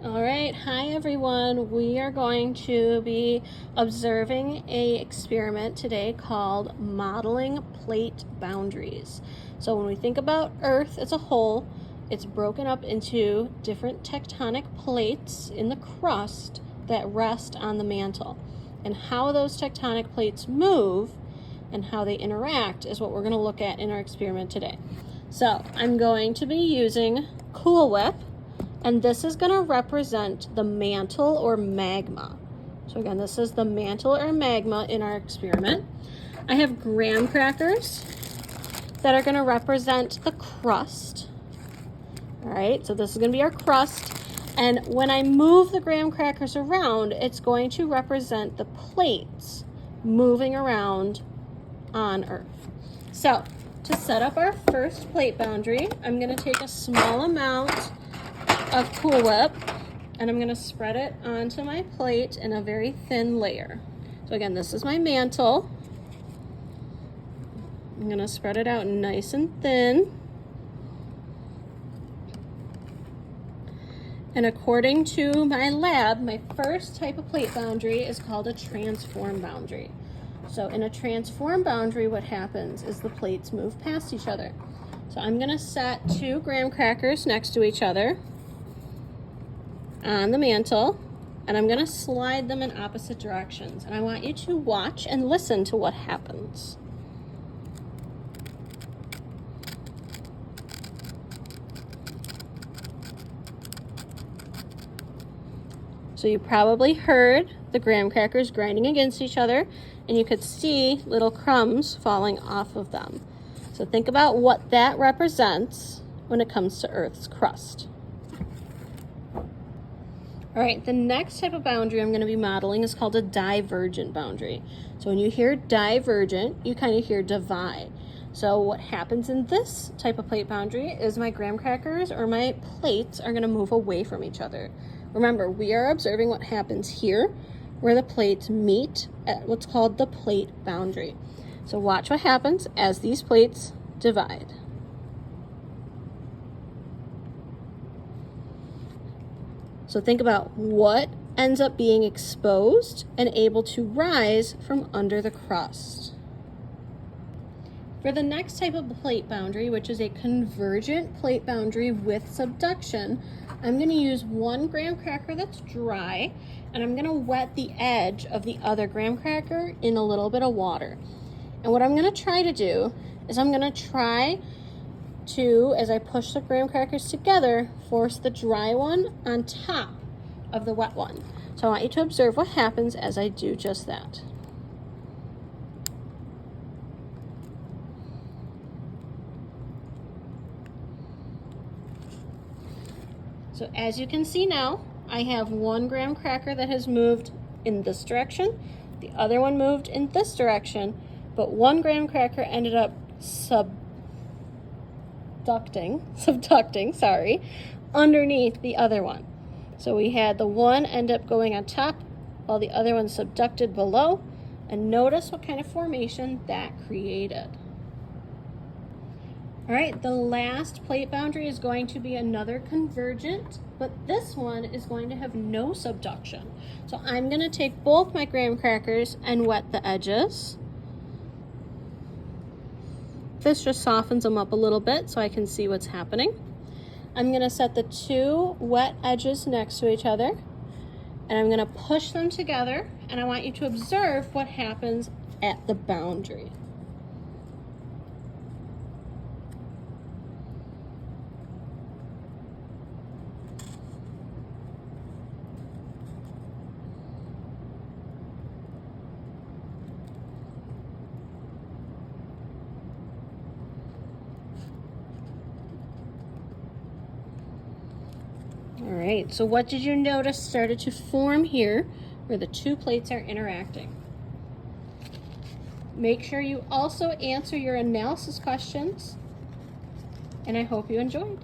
All right, hi everyone. We are going to be observing a experiment today called modeling plate boundaries. So when we think about Earth as a whole, it's broken up into different tectonic plates in the crust that rest on the mantle. And how those tectonic plates move and how they interact is what we're going to look at in our experiment today. So I'm going to be using Cool Whip. And this is going to represent the mantle or magma. So again, this is the mantle or magma in our experiment. I have graham crackers that are going to represent the crust. All right, so this is going to be our crust. And when I move the graham crackers around, it's going to represent the plates moving around on Earth. So to set up our first plate boundary, I'm going to take a small amount of Cool Whip and I'm going to spread it onto my plate in a very thin layer. So again, this is my mantle. I'm going to spread it out nice and thin. And according to my lab, my first type of plate boundary is called a transform boundary. So in a transform boundary, what happens is the plates move past each other. So I'm going to set 2 graham crackers next to each other on the mantle, and I'm going to slide them in opposite directions. And I want you to watch and listen to what happens. So you probably heard the graham crackers grinding against each other, and you could see little crumbs falling off of them. So think about what that represents when it comes to Earth's crust. All right, the next type of boundary I'm going to be modeling is called a divergent boundary. So when you hear divergent, you kind of hear divide. So what happens in this type of plate boundary is my graham crackers or my plates are going to move away from each other. Remember, we are observing what happens here where the plates meet at what's called the plate boundary. So watch what happens as these plates divide. So think about what ends up being exposed and able to rise from under the crust. For the next type of plate boundary, which is a convergent plate boundary with subduction, I'm going to use 1 graham cracker that's dry, and I'm going to wet the edge of the other graham cracker in a little bit of water. And what I'm going to try to do is I'm going to try to, as I push the graham crackers together, force the dry one on top of the wet one. So I want you to observe what happens as I do just that. So as you can see now, I have 1 graham cracker that has moved in this direction, the other one moved in this direction, but 1 graham cracker ended up subducting, underneath the other one. So we had the one end up going on top while the other one subducted below, and notice what kind of formation that created. All right, the last plate boundary is going to be another convergent, but this one is going to have no subduction. So I'm going to take both my graham crackers and wet the edges. This just softens them up a little bit so I can see what's happening. I'm going to set the 2 wet edges next to each other, and I'm going to push them together, and I want you to observe what happens at the boundary. All right, so what did you notice started to form here where the 2 plates are interacting? Make sure you also answer your analysis questions, and I hope you enjoyed.